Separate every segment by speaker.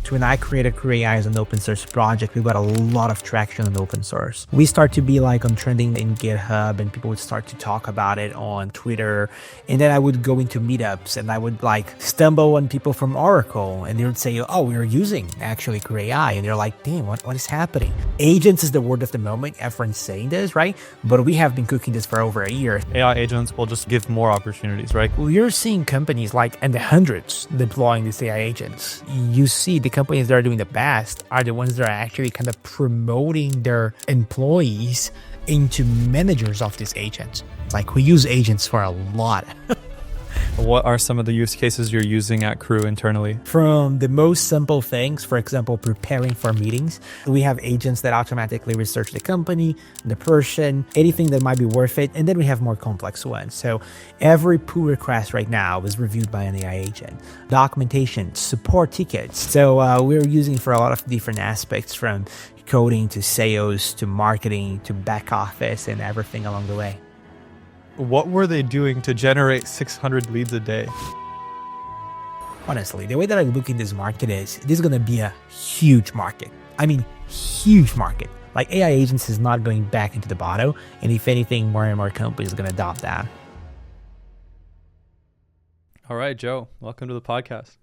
Speaker 1: So when I created CrewAI as an open source project, we got a lot of traction on open source. We start to be like on trending in GitHub, and people would start to talk about it on Twitter. And then I would go into meetups and I would like stumble on people from Oracle, and they would say, oh, we're using actually CrewAI. And they're like, damn, what is happening? Agents is the word of the moment. Everyone's saying this, right? But we have been cooking this for over a year.
Speaker 2: AI agents will just give more opportunities, right?
Speaker 1: Well, you're seeing companies like in the hundreds deploying these AI agents. You see the companies that are doing the best are the ones that are actually kind of promoting their employees into managers of these agents. Like, we use agents for a lot.
Speaker 2: What are some of the use cases you're using at Crew internally?
Speaker 1: From the most simple things, for example, preparing for meetings, we have agents that automatically research the company, the person, anything that might be worth it. And then we have more complex ones. So every pull request right now is reviewed by an AI agent. Documentation, support tickets. So we're using for a lot of different aspects, from coding to sales to marketing to back office and everything along the way.
Speaker 2: What were they doing to generate 600 leads a day?
Speaker 1: Honestly, the way that I look in this market is, this is going to be a huge market. I mean, huge market. Like, AI agents is not going back into the bottom. And if anything, more and more companies are going to adopt that.
Speaker 2: All right, Joe, welcome to the podcast.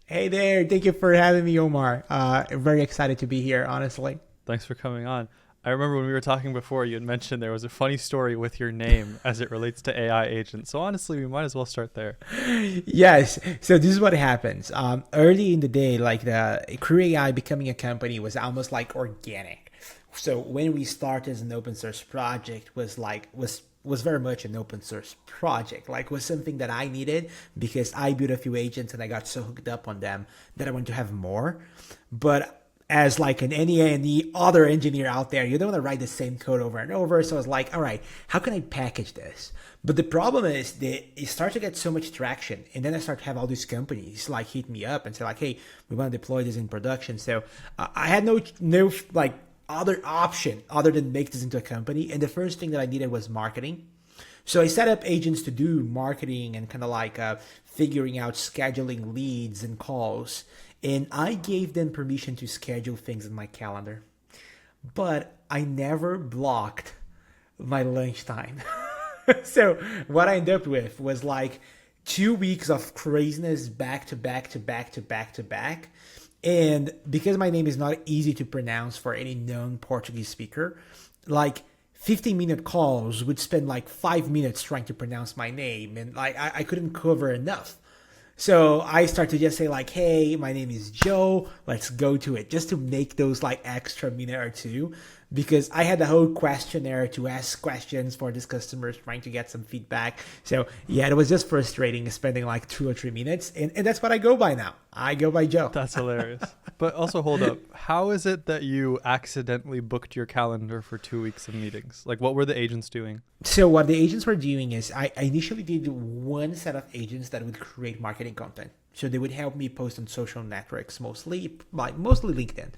Speaker 1: Hey there. Thank you for having me, Omar. Very excited to be here, honestly.
Speaker 2: Thanks for coming on. I remember when we were talking before, you had mentioned there was a funny story with your name as it relates to AI agents. So honestly, we might as well start there.
Speaker 1: Yes. So this is what happens. Early in the day, like the CrewAI becoming a company was almost like organic. So when we started as an open source project, was very much an open source project. Like, was something that I needed because I built a few agents and I got so hooked up on them that I wanted to have more. But as like any other engineer out there, you don't want to write the same code over and over. So I was like, all right, how can I package this? But the problem is that it starts to get so much traction. And then I start to have all these companies like hit me up and say like, hey, we want to deploy this in production. So I had no like other option other than make this into a company. And the first thing that I needed was marketing. So I set up agents to do marketing and kind of like figuring out scheduling leads and calls. And I gave them permission to schedule things in my calendar. But I never blocked my lunchtime. So what I ended up with was like 2 weeks of craziness back to back to back to back to back. And because my name is not easy to pronounce for any non-Portuguese speaker, like 15-minute calls would spend like 5 minutes trying to pronounce my name. And like I couldn't cover enough. So I start to just say like, hey, my name is Joe, let's go to it, just to make those like extra minute or two, because I had the whole questionnaire to ask questions for these customers trying to get some feedback. So yeah, it was just frustrating spending like 2 or 3 minutes. And that's what I go by now. I go by Joe.
Speaker 2: That's hilarious. But also, hold up. How is it that you accidentally booked your calendar for 2 weeks of meetings? Like, what were the agents doing?
Speaker 1: So what the agents were doing is I initially did one set of agents that would create marketing content. So they would help me post on social networks, mostly LinkedIn.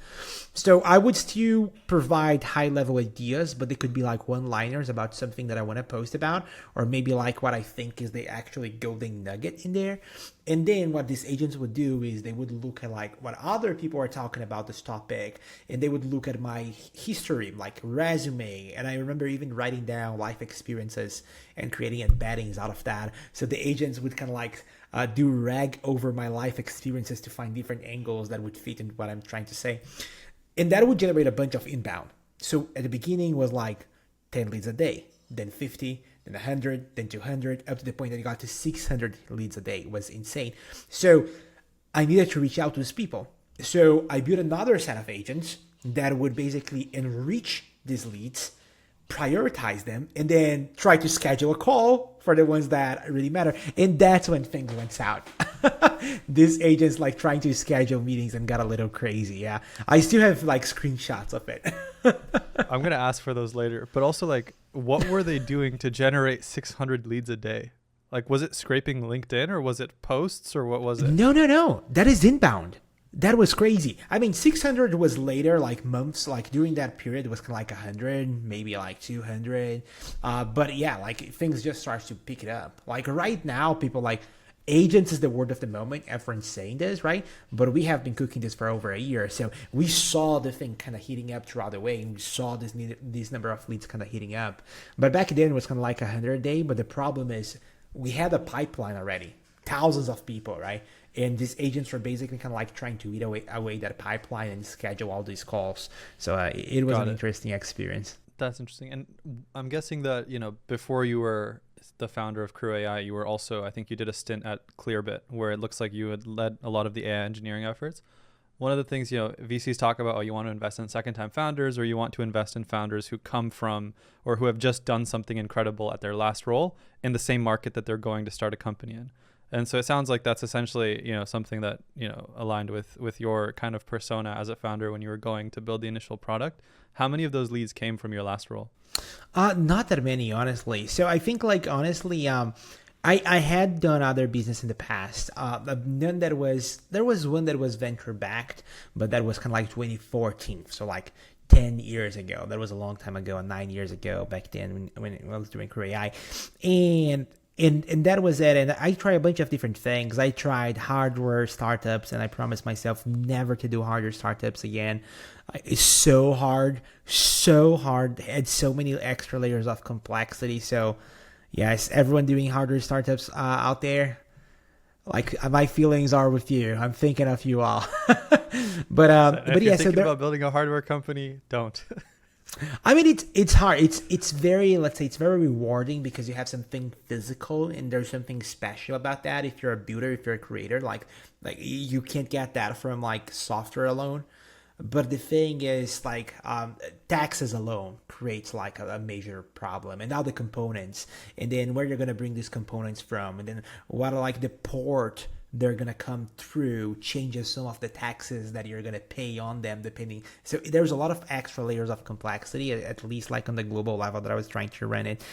Speaker 1: So I would still provide high-level ideas, but they could be like one-liners about something that I want to post about, or maybe like what I think is the actually golden nugget in there. And then what these agents would do is they would look at like what other people are talking about this topic, and they would look at my history, like resume. And I remember even writing down life experiences and creating embeddings out of that. So the agents would kind of like do rag over my life experiences to find different angles that would fit in what I'm trying to say. And that would generate a bunch of inbound. So at the beginning was like 10 leads a day, then 50, then 100, then 200, up to the point that it got to 600 leads a day. It was insane. So I needed to reach out to these people. So I built another set of agents that would basically enrich these leads, prioritize them, and then try to schedule a call for the ones that really matter. And that's when things went south. These agents like trying to schedule meetings and got a little crazy. Yeah, I still have like screenshots of it.
Speaker 2: I'm going to ask for those later. But also, like, what were they doing to generate 600 leads a day? Like, was it scraping LinkedIn, or was it posts, or what was it?
Speaker 1: No. That is inbound. That was crazy. I mean, 600 was later, like months, like during that period, it was kind of like 100, maybe like 200. But yeah, like things just starts to pick it up. Like right now, people like agents is the word of the moment. Everyone's saying this, right? But we have been cooking this for over a year. So we saw the thing kind of heating up throughout the way. And we saw this number of leads kind of heating up. But back then it was kind of like 100 a day. But the problem is we had a pipeline already, thousands of people, right? And these agents were basically kind of like trying to eat away that pipeline and schedule all these calls. So it was an interesting experience.
Speaker 2: That's interesting. And I'm guessing that, before you were the founder of CrewAI, you were also, I think you did a stint at Clearbit, where it looks like you had led a lot of the AI engineering efforts. One of the things, VCs talk about, you want to invest in second-time founders, or you want to invest in founders who come from or who have just done something incredible at their last role in the same market that they're going to start a company in. And so it sounds like that's essentially, something that, aligned with your kind of persona as a founder when you were going to build the initial product. How many of those leads came from your last role?
Speaker 1: Not that many, honestly. So I think, honestly, I had done other business in the past. None that there was one that was venture backed, but that was kind of like 2014. So 10 years ago. That was a long time ago, 9 years ago back then when I was doing CrewAI. And that was it. And I tried a bunch of different things. I tried hardware startups, and I promised myself never to do hardware startups again. It's so hard. It had so many extra layers of complexity. So, yes, everyone doing hardware startups out there, my feelings are with you. I'm thinking of you all. but
Speaker 2: if
Speaker 1: yeah,
Speaker 2: you're thinking about building a hardware company, don't.
Speaker 1: I mean, it's hard. It's very, let's say, it's very rewarding because you have something physical and there's something special about that. If you're a builder, if you're a creator, like you can't get that from software alone. But the thing is, taxes alone creates a major problem, and now the components, and then where you're gonna bring these components from, and then what the port they're gonna come through changes some of the taxes that you're gonna pay on them depending. So there's a lot of extra layers of complexity, at least on the global level that I was trying to run it.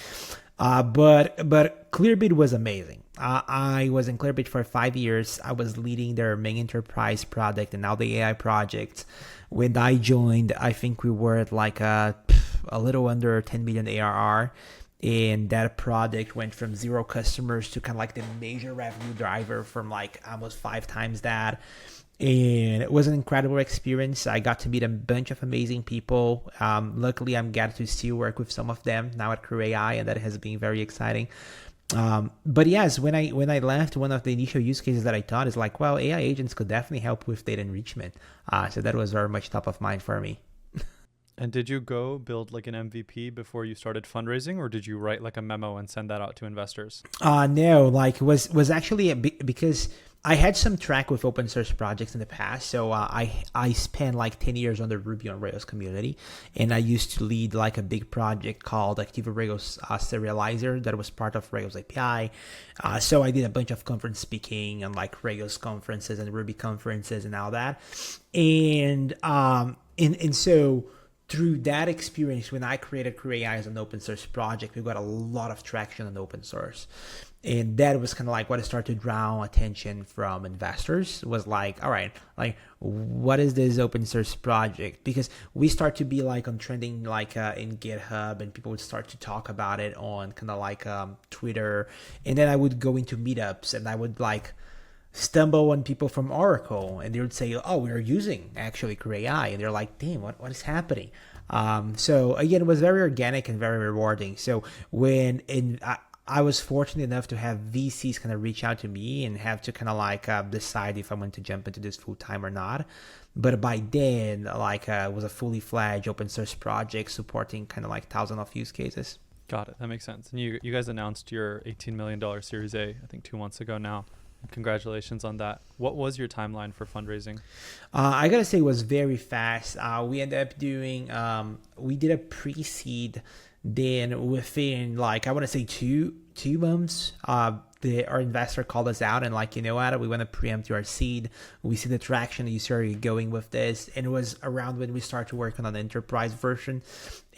Speaker 1: But Clearbit was amazing. I was in Clearbit for 5 years. I was leading their main enterprise product and now the AI project. When I joined, I think we were at a little under 10 million ARR. And that product went from 0 customers to kind of the major revenue driver from almost 5 times that. And it was an incredible experience. I got to meet a bunch of amazing people. Luckily, I'm glad to still work with some of them now at CrewAI, and that has been very exciting. But yes, when I left, one of the initial use cases that I thought is AI agents could definitely help with data enrichment. So that was very much top of mind for me.
Speaker 2: And did you go build an MVP before you started fundraising, or did you write a memo and send that out to investors?
Speaker 1: No, it was actually because I had some track with open source projects in the past. So I spent 10 years on the Ruby on Rails community, and I used to lead a big project called Active Rails Serializer that was part of Rails API. So I did a bunch of conference speaking and Rails conferences and Ruby conferences and all that. And so through that experience, when I created CrewAI as an open source project, we got a lot of traction on open source. And that was kind of what started to draw attention from investors. Was all right, what is this open source project? Because we start to be on trending in GitHub, and people would start to talk about it on kind of Twitter. And then I would go into meetups, and I would stumble on people from Oracle, and they would say, "Oh, we're using actually CrewAI," and they're like, "Damn, what is happening?" So again, it was very organic and very rewarding. So I was fortunate enough to have VCs kind of reach out to me and have to kind of decide if I want to jump into this full time or not. But by then, it was a fully fledged open source project supporting kind of thousands of use cases.
Speaker 2: Got it. That makes sense. And you guys announced your $18 million Series A, I think 2 months ago now. Congratulations on that. What was your timeline for fundraising?
Speaker 1: I gotta say it was very fast. We ended up doing, we did a pre-seed. Then within I want to say two months, our investor called us out and you know what, we want to preempt your seed. We see the traction you started going with this, and it was around when we started working on the enterprise version.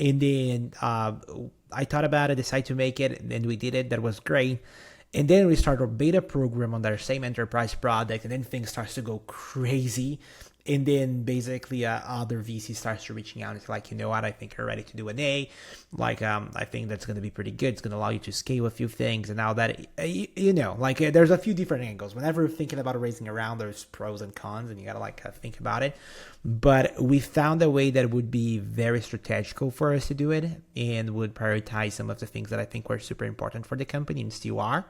Speaker 1: And then I thought about it, decided to make it, and we did it. That was great. And then we started a beta program on their same enterprise product, and then things starts to go crazy. And then basically other VC starts reaching out. It's like, you know what, I think you're ready to do an A. Like, I think that's going to be pretty good. It's going to allow you to scale a few things. And now that, there's a few different angles. Whenever you're thinking about raising a round, there's pros and cons, and you got to think about it. But we found a way that would be very strategical for us to do it and would prioritize some of the things that I think were super important for the company and still are.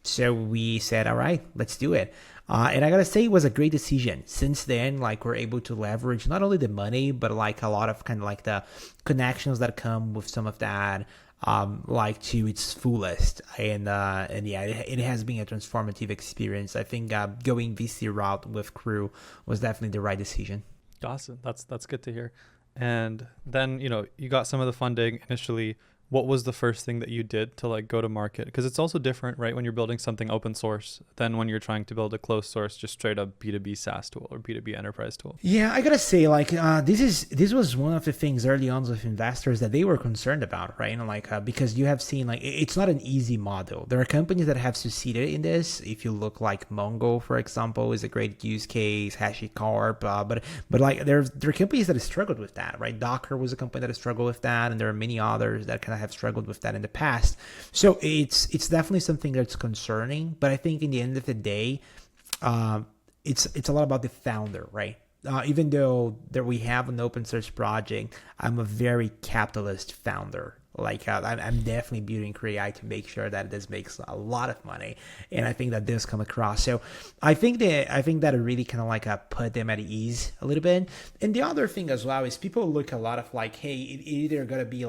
Speaker 1: So we said, all right, let's do it. And I gotta say, it was a great decision. Since then, we're able to leverage not only the money, but a lot of kind of the connections that come with some of that, to its fullest. And yeah, it has been a transformative experience. I think going VC route with Crew was definitely the right decision.
Speaker 2: Awesome. That's good to hear. And then, you got some of the funding initially. What was the first thing that you did to go to market? Because it's also different, right, when you're building something open source than when you're trying to build a closed source, just straight up B2B SaaS tool or B2B enterprise tool.
Speaker 1: Yeah, I gotta say, this was one of the things early on with investors that they were concerned about, right? Because you have seen it's not an easy model. There are companies that have succeeded in this. If you look Mongo, for example, is a great use case. HashiCorp, but there are companies that have struggled with that, right? Docker was a company that has struggled with that, and there are many others that kind of have struggled with that in the past. So it's definitely something that's concerning, but I think in the end of the day, it's a lot about the founder, right? Even though that we have an open source project, I'm a very capitalist founder. I'm definitely building CrewAI to make sure that this makes a lot of money, and I think that this come across. So I think that it really kind of put them at ease a little bit. And the other thing as well is people look a lot of hey, it either gonna be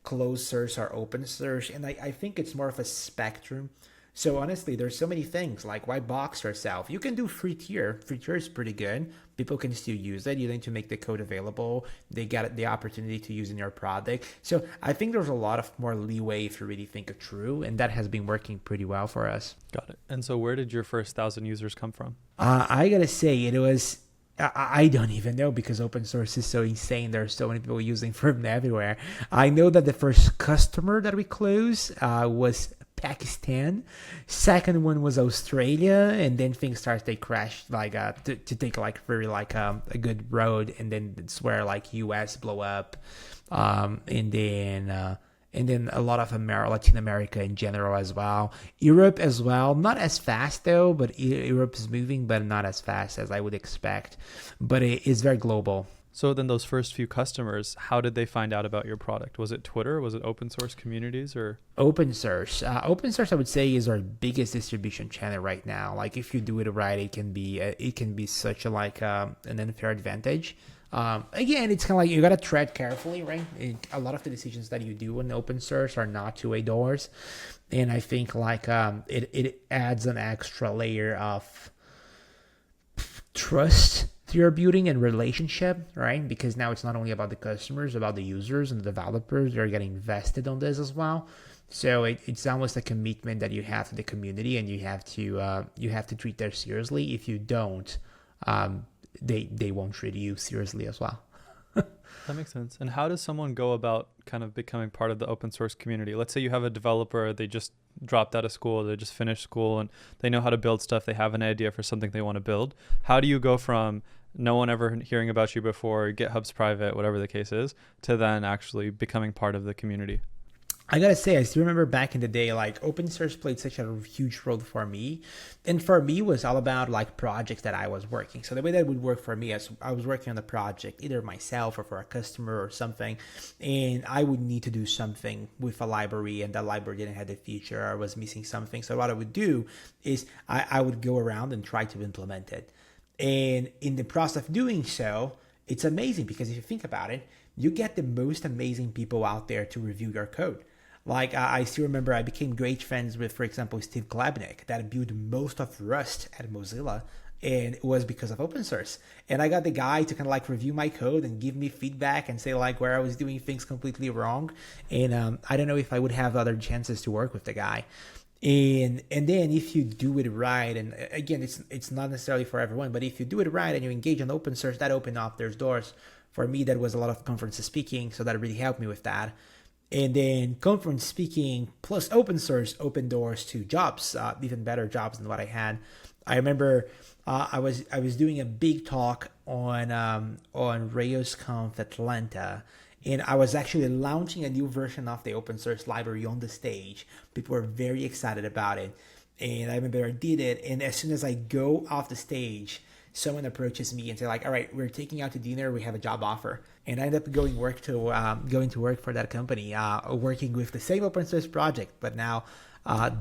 Speaker 1: closed source or open source, and I think it's more of a spectrum. So honestly, there's so many things. Why box yourself? You can do free tier. Free tier is pretty good. People can still use it. You need to make the code available. They get the opportunity to use in your product. So I think there's a lot of more leeway if you really think it through, and that has been working pretty well for us.
Speaker 2: Got it. And so where did your first 1,000 users come from?
Speaker 1: I gotta say, it was, I don't even know, because open source is so insane. There are so many people using from everywhere. I know that the first customer that we closed was Pakistan. Second one was Australia, and then things started, they crashed to take very a good road, and then it's where US blow up, and then a lot of Latin America in general as well. Europe as well, not as fast though, but Europe is moving, but not as fast as I would expect. But it is very global.
Speaker 2: So then those first few customers, how did they find out about your product? Was it Twitter? Was it open source communities or?
Speaker 1: Open source. Open source, I would say, is our biggest distribution channel right now. If you do it right, it can be such an unfair advantage. Again, it's kind of you got to tread carefully, right? A lot of the decisions that you do in open source are not two-way doors. And I think it adds an extra layer of trust to your building and relationship, right? Because now it's not only about the customers, about the users and the developers. They're getting invested on this as well. So it's almost a commitment that you have to the community, and you have to treat them seriously. If you don't, they won't treat you seriously as well.
Speaker 2: That makes sense. And how does someone go about kind of becoming part of the open source community? Let's say you have a developer, they just dropped out of school, they just finished school, and they know how to build stuff. They have an idea for something they want to build. How do you go from no one ever hearing about you before, GitHub's private, whatever the case is, to then actually becoming part of the community?
Speaker 1: I gotta say, I still remember back in the day, open source played such a huge role for me. And for me, it was all about projects that I was working. So the way that would work for me is I was working on the project, either myself or for a customer or something. And I would need to do something with a library, and that library didn't have the feature, or was missing something. So what I would do is I would go around and try to implement it. And in the process of doing so, it's amazing, because if you think about it, you get the most amazing people out there to review your code. I still remember I became great friends with, for example, Steve Klebnik, that built most of Rust at Mozilla, and it was because of open source. And I got the guy to kind of review my code and give me feedback and say where I was doing things completely wrong. And I don't know if I would have other chances to work with the guy. And then if you do it right, and again, it's not necessarily for everyone, but if you do it right and you engage on open source, that opened up there's doors. For me, that was a lot of conference speaking, so that really helped me with that. And then conference speaking plus open source opened doors to jobs, even better jobs than what I had. I remember I was doing a big talk on RayosConf Atlanta, and I was actually launching a new version of the open source library on the stage. People were very excited about it, and I remember I did it. And as soon as I go off the stage, someone approaches me and say like, "All right, we're taking you out to dinner. We have a job offer." And I ended up going to work for that company, working with the same open source project, but now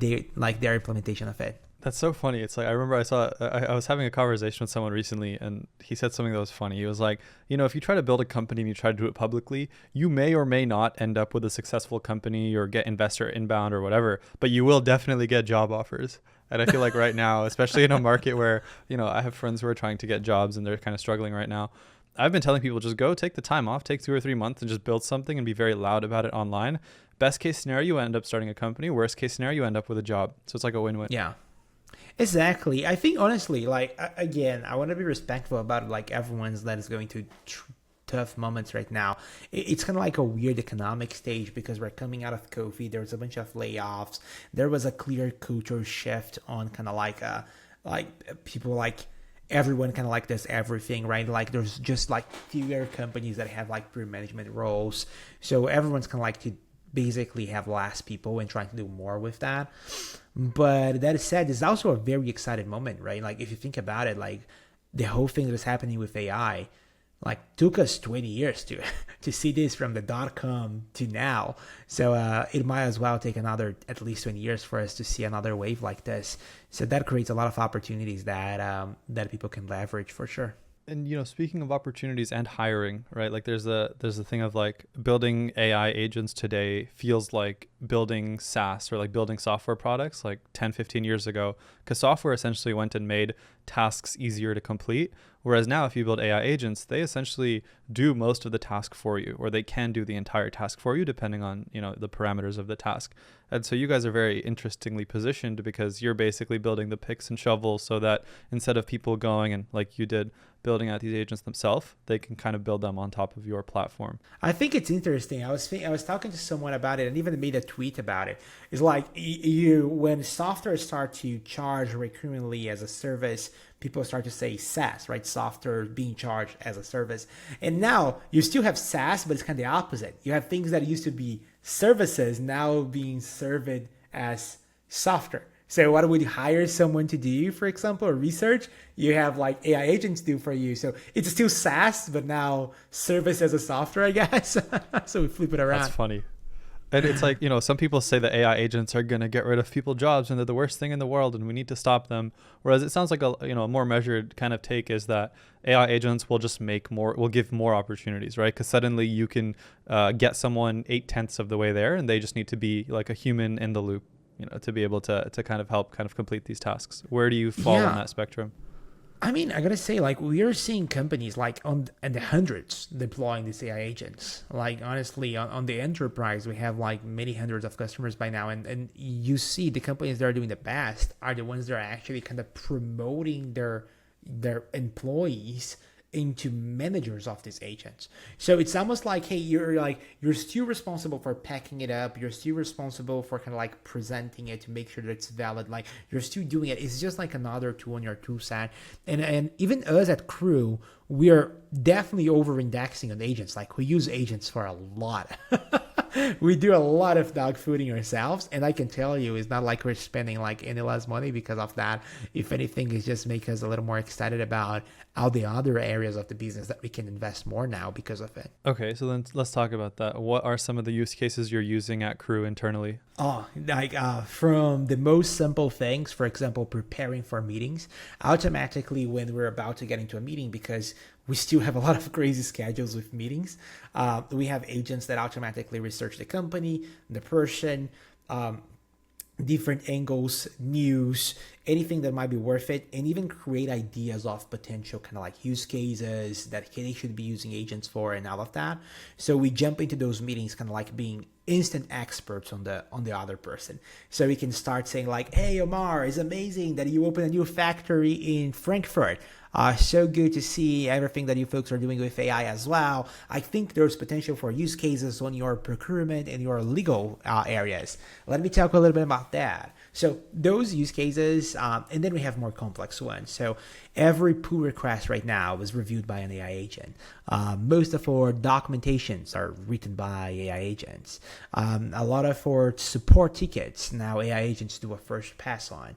Speaker 1: they like their implementation of it.
Speaker 2: That's so funny. It's like I remember I was having a conversation with someone recently, and he said something that was funny. He was like, if you try to build a company and you try to do it publicly, you may or may not end up with a successful company or get investor inbound or whatever, but you will definitely get job offers. And I feel like right now, especially in a market where, I have friends who are trying to get jobs and they're kind of struggling right now. I've been telling people just go take the time off, take 2 or 3 months and just build something and be very loud about it online. Best case scenario, you end up starting a company. Worst case scenario, you end up with a job. So it's like a win-win.
Speaker 1: Yeah. Exactly. I think honestly, like again, I want to be respectful about like everyone's that is going through tough moments right now. It's kind of like a weird economic stage because we're coming out of COVID. There was a bunch of layoffs. There was a clear culture shift on kind of like people like everyone kind of like does everything, right? Like there's just like fewer companies that have like pre-management roles. So everyone's kind of like to basically have less people and trying to do more with that. But that said, it's also a very exciting moment, right? Like if you think about it, like the whole thing that is happening with AI, like took us 20 years to see this from the .com to now. So it might as well take another at least 20 years for us to see another wave like this. So that creates a lot of opportunities that people can leverage for sure.
Speaker 2: And speaking of opportunities and hiring, right? Like there's a thing of like building AI agents today feels like building SaaS or like building software products like 10, 15 years ago, because software essentially went and made tasks easier to complete. Whereas now if you build AI agents, they essentially do most of the task for you, or they can do the entire task for you depending on, the parameters of the task. And so you guys are very interestingly positioned because you're basically building the picks and shovels so that instead of people going and like you did, building out these agents themselves, they can kind of build them on top of your platform.
Speaker 1: I think it's interesting. I was talking to someone about it and even made a tweet about it. It's like when software start to charge recurringly as a service, people start to say SaaS, right? Software being charged as a service. And now you still have SaaS, but it's kind of the opposite. You have things that used to be services now being served as software. So what would you hire someone to do, for example, or research? You have like AI agents do for you. So it's still SaaS, but now service as a software, I guess. So we flip it around.
Speaker 2: That's funny. And it's like, some people say that AI agents are going to get rid of people's jobs and they're the worst thing in the world and we need to stop them. Whereas it sounds like a more measured kind of take is that AI agents will just will give more opportunities, right? Because suddenly you can get someone 8/10 of the way there and they just need to be like a human in the loop, to be able to kind of help kind of complete these tasks. Where do you fall on that spectrum?
Speaker 1: I mean, I gotta say, like, we are seeing companies like in the hundreds deploying these AI agents. Like, honestly, on the enterprise, we have like many hundreds of customers by now. And you see the companies that are doing the best are the ones that are actually kind of promoting their employees into managers of these agents. So it's almost like, hey, you're still responsible for packing it up. You're still responsible for kind of like presenting it to make sure that it's valid. Like you're still doing it. It's just like another tool on your tool set. And even us at Crew, we're definitely over indexing on agents. Like we use agents for a lot. We do a lot of dog fooding ourselves, and I can tell you it's not like we're spending like any less money because of that. If anything, it's just make us a little more excited about all the other areas of the business that we can invest more now because of it.
Speaker 2: Okay, so then let's talk about that. What are some of the use cases you're using at Crew internally?
Speaker 1: From the most simple things, for example, preparing for meetings, automatically when we're about to get into a meeting, because we still have a lot of crazy schedules with meetings, we have agents that automatically research the company, the person, different angles, news, anything that might be worth it, and even create ideas of potential kind of like use cases that they should be using agents for and all of that. So we jump into those meetings kind of like being instant experts on the other person. So we can start saying like, hey, Omar, it's amazing that you opened a new factory in Frankfurt. So good to see everything that you folks are doing with AI as well. I think there's potential for use cases on your procurement and your legal areas. Let me talk a little bit about that. So those use cases, and then we have more complex ones. So every pull request right now is reviewed by an AI agent. Most of our documentations are written by AI agents. A lot of our support tickets, now AI agents do a first pass on.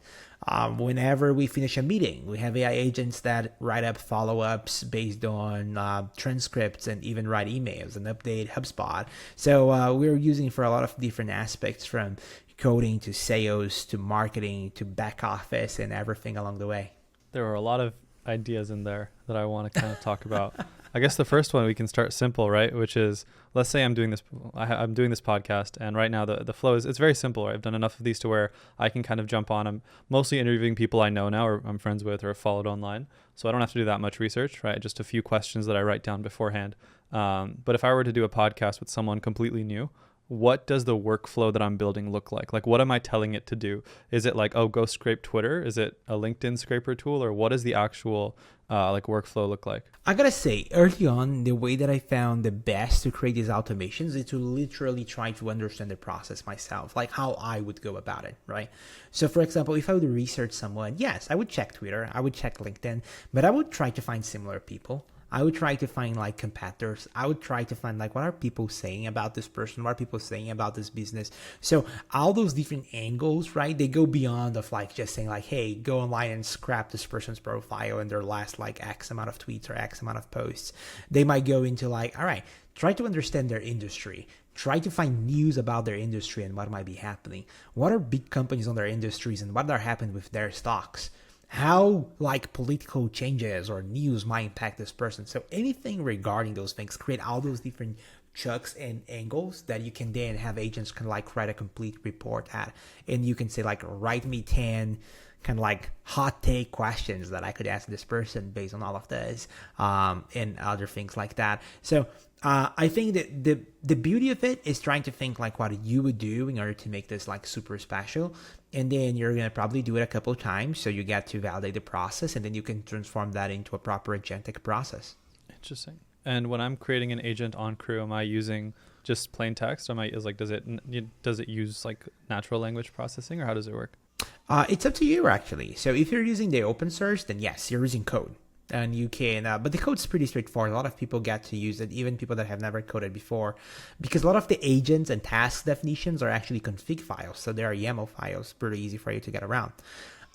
Speaker 1: Whenever we finish a meeting, we have AI agents that write up follow-ups based on transcripts and even write emails and update HubSpot. So we're using for a lot of different aspects, from coding to sales to marketing to back office and everything along the way.
Speaker 2: There are a lot of ideas in there that I want to kind of talk about. I guess the first one, we can start simple, right? Which is, let's say I'm doing this podcast, and right now the flow is, it's very simple, right? I've done enough of these to where I can kind of jump on. I'm mostly interviewing people I know now, or I'm friends with, or have followed online. So I don't have to do that much research, right? Just a few questions that I write down beforehand. But if I were to do a podcast with someone completely new, what does the workflow that I'm building look like? Like, what am I telling it to do? Is it like, oh, go scrape Twitter? Is it a LinkedIn scraper tool? Or what does the actual like workflow look like?
Speaker 1: I gotta say, early on, the way that I found the best to create these automations is to literally try to understand the process myself, like how I would go about it, right? So for example, if I would research someone, yes, I would check Twitter, I would check LinkedIn, but I would try to find similar people. I would try to find like competitors. I would try to find like, what are people saying about this person? What are people saying about this business? So all those different angles, right? They go beyond of like just saying like, hey, go online and scrap this person's profile and their last like X amount of tweets or X amount of posts. They might go into like, all right, try to understand their industry. Try to find news about their industry and what might be happening. What are big companies on their industries and what are happening with their stocks? How like political changes or news might impact this person. So anything regarding those things, create all those different chunks and angles that you can then have agents kind of like write a complete report at. And you can say like, write me 10 kind of like hot take questions that I could ask this person based on all of this, and other things like that. So I think that the beauty of it is trying to think like what you would do in order to make this like super special. And then you're going to probably do it a couple of times. So you get to validate the process, and then you can transform that into a proper agentic process.
Speaker 2: Interesting. And when I'm creating an agent on Crew, am I using just plain text? Does it use like natural language processing, or how does it work?
Speaker 1: It's up to you actually. So if you're using the open source, then yes, you're using code. And you can, but the code's pretty straightforward. A lot of people get to use it, even people that have never coded before, because a lot of the agents and task definitions are actually config files. So they are YAML files, pretty easy for you to get around.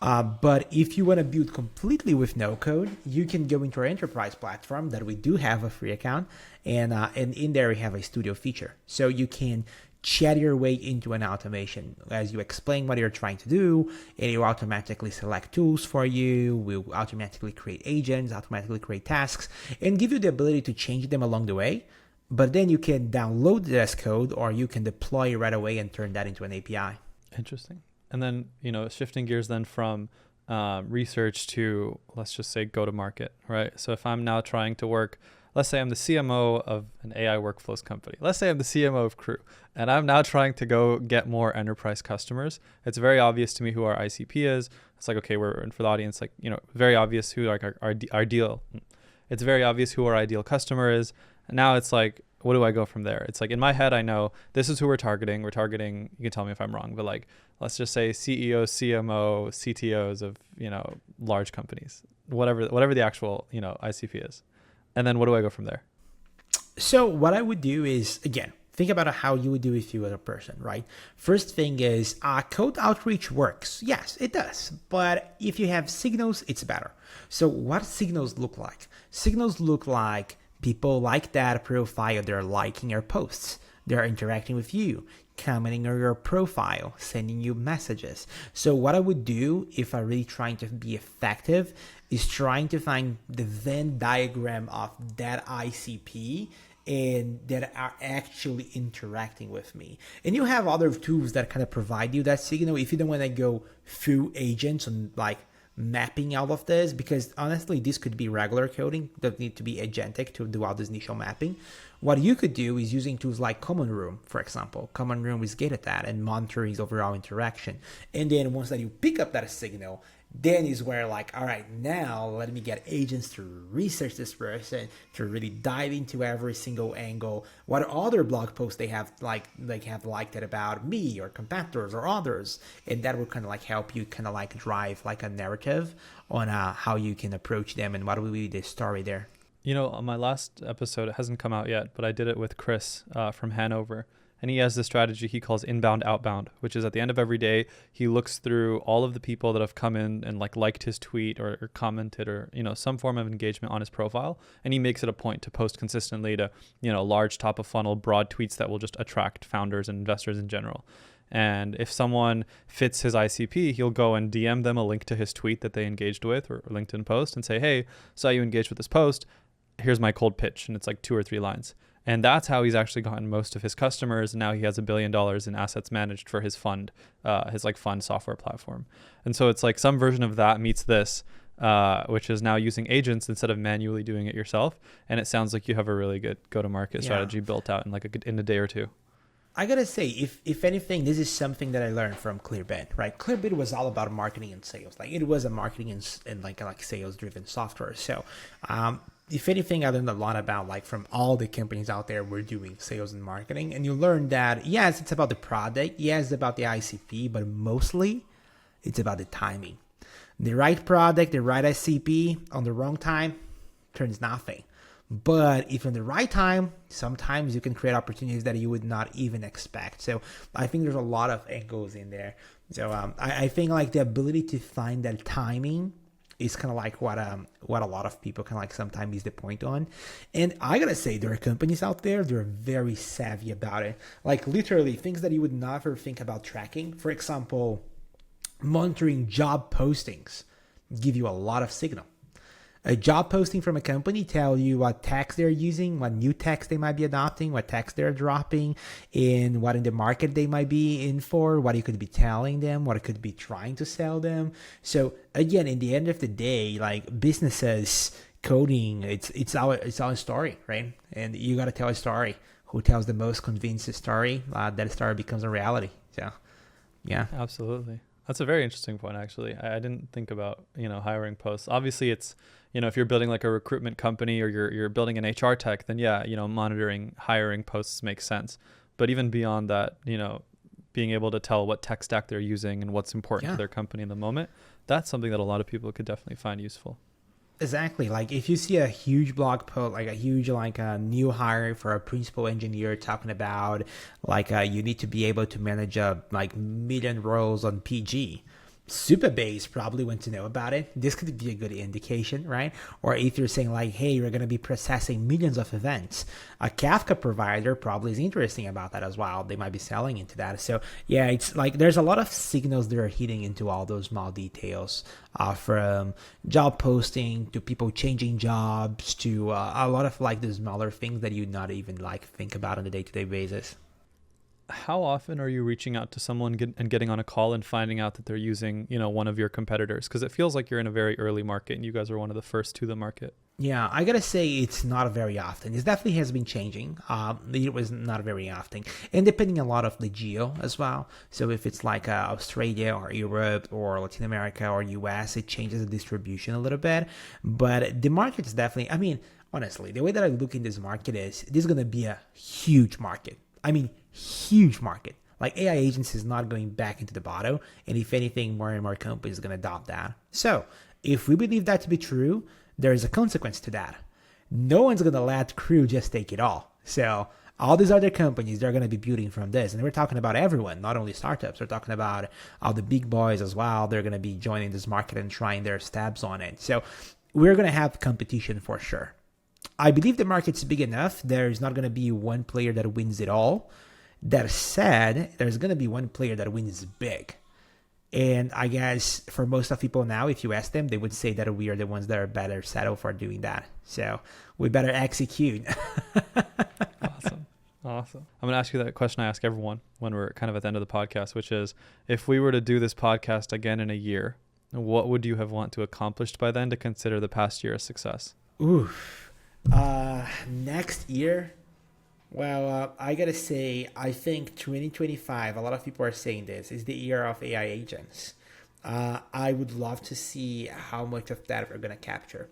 Speaker 1: But if you want to build completely with no code, you can go into our enterprise platform that we do have a free account. And in there we have a studio feature. So you can chat your way into an automation as you explain what you're trying to do, and it will automatically select tools for you, will automatically create agents, automatically create tasks, and give you the ability to change them along the way. But then you can download it as code, or you can deploy it right away and turn that into an API.
Speaker 2: Interesting. And then, shifting gears then from research to, let's just say, go to market, right? So if I'm now trying to work, let's say I'm the CMO of an AI workflows company. Let's say I'm the CMO of Crew, and I'm now trying to go get more enterprise customers. It's very obvious to me who our ICP is. It's like, okay, and for the audience, like, very obvious who like our ideal. It's very obvious who our ideal customer is. And now it's like, what do I go from there? It's like, in my head, I know this is who we're targeting. We're targeting, you can tell me if I'm wrong, but like, let's just say CEO, CMO, CTOs of, large companies, whatever the actual, ICP is. And then what do I go from there?
Speaker 1: So what I would do is, again, think about how you would do if you were a person, right? First thing is code outreach works. Yes, it does. But if you have signals, it's better. So what signals look like? Signals look like people like that profile. They're liking your posts. They're interacting with you, commenting on your profile, sending you messages. So what I would do if I'm really trying to be effective is trying to find the Venn diagram of that ICP and that are actually interacting with me. And you have other tools that kind of provide you that signal if you don't want to go through agents and like mapping all of this, because honestly, this could be regular coding, doesn't need to be agentic to do all this initial mapping. What you could do is using tools like Common Room, for example. Common Room is good at that and monitoring overall interaction. And then once that you pick up that signal, Then is where like, all right, now let me get agents to research this person, to really dive into every single angle. What other blog posts they have liked it about me or competitors or others, and that will kind of like help you kind of like drive like a narrative on how you can approach them and what will be the story there.
Speaker 2: On my last episode, it hasn't come out yet, but I did it with Chris from Hanover. And he has this strategy he calls inbound outbound, which is at the end of every day, he looks through all of the people that have come in and liked his tweet or commented or, some form of engagement on his profile. And he makes it a point to post consistently to, large top of funnel, broad tweets that will just attract founders and investors in general. And if someone fits his ICP, he'll go and DM them a link to his tweet that they engaged with or LinkedIn post and say, hey, saw you engaged with this post. Here's my cold pitch. And it's like 2 or 3 lines. And that's how he's actually gotten most of his customers. And now he has $1 billion in assets managed for his fund, his fund software platform. And so it's like some version of that meets this, which is now using agents instead of manually doing it yourself. And it sounds like you have a really good go-to-market strategy built out in a day or two.
Speaker 1: I gotta say, if anything, this is something that I learned from Clearbit, right? Clearbit was all about marketing and sales. Like it was a marketing and like sales driven software. So, if anything, I learned a lot about like from all the companies out there we're doing sales and marketing. And you learn that, yes, it's about the product. Yes, it's about the ICP, but mostly it's about the timing. The right product, the right ICP on the wrong time turns nothing. But if in the right time, sometimes you can create opportunities that you would not even expect. So I think there's a lot of angles in there. So I think like the ability to find that timing is kind of like what a lot of people kind of like sometimes miss the point on. And I gotta say, there are companies out there, they're very savvy about it. Like literally things that you would never think about tracking. For example, monitoring job postings give you a lot of signal. A job posting from a company tell you what tax they're using, what new tax they might be adopting, what tax they're dropping, and what in the market they might be in for, what you could be telling them, what it could be trying to sell them. So again, in the end of the day, like businesses, coding, it's our story, right? And you got to tell a story. Who tells the most convincing story, that story becomes a reality. So, yeah.
Speaker 2: Absolutely. That's a very interesting point, actually. I didn't think about, hiring posts. Obviously, it's, if you're building like a recruitment company or you're building an HR tech, then yeah, monitoring hiring posts makes sense. But even beyond that, being able to tell what tech stack they're using and what's important to their company in the moment, that's something that a lot of people could definitely find useful.
Speaker 1: Exactly. Like if you see a huge blog post, like a huge a new hire for a principal engineer talking about you need to be able to manage million roles on PG. Supabase probably want to know about it. This could be a good indication, right? Or if you're saying hey, we're going to be processing millions of events, a Kafka provider probably is interesting about that as well. They might be selling into that. So yeah, it's there's a lot of signals that are hitting into all those small details, from job posting to people changing jobs to a lot of the smaller things that you not even think about on a day-to-day basis.
Speaker 2: How often are you reaching out to someone and getting on a call and finding out that they're using, one of your competitors? Because it feels like you're in a very early market and you guys are one of the first to the market.
Speaker 1: Yeah, I gotta say it's not very often. It definitely has been changing. It was not very often, and depending a lot of the geo as well. So if it's Australia or Europe or Latin America or US, it changes the distribution a little bit. But the market is definitely. I mean, honestly, the way that I look in this market is this is gonna be a huge market. I mean, huge market. AI agents is not going back into the bottom, and if anything, more and more companies are going to adopt that. So, if we believe that to be true, there is a consequence to that. No one's going to let Crew just take it all. So, all these other companies, they're going to be building from this, and we're talking about everyone, not only startups. We're talking about all the big boys as well. They're going to be joining this market and trying their stabs on it. So, we're going to have competition for sure. I believe the market's big enough. There's not going to be one player that wins it all. That said, there's going to be one player that wins big. And I guess for most of people now, if you ask them, they would say that we are the ones that are better settled for doing that. So we better execute.
Speaker 2: Awesome. I'm going to ask you that question I ask everyone when we're kind of at the end of the podcast, which is, if we were to do this podcast again in a year, what would you have want to accomplish by then to consider the past year a success?
Speaker 1: Next year, well, I gotta say, I think 2025, a lot of people are saying this, is the year of AI agents. I would love to see how much of that we're gonna capture.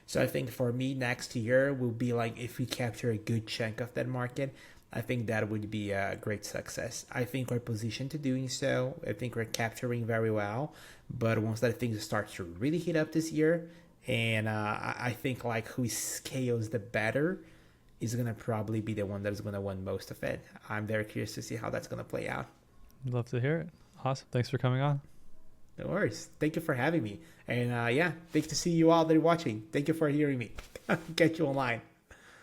Speaker 1: So I think for me next year will be like if we capture a good chunk of that market, I think that would be a great success. I think we're positioned to doing so. I think we're capturing very well. But once that thing starts to really heat up this year, and I think like who scales the better is gonna probably be the one that is gonna win most of it. I'm very curious to see how that's gonna play out.
Speaker 2: Love to hear it. Awesome. Thanks for coming on.
Speaker 1: No worries. Thank you for having me. And yeah, thanks to see you all that are watching. Thank you for hearing me. Catch you online.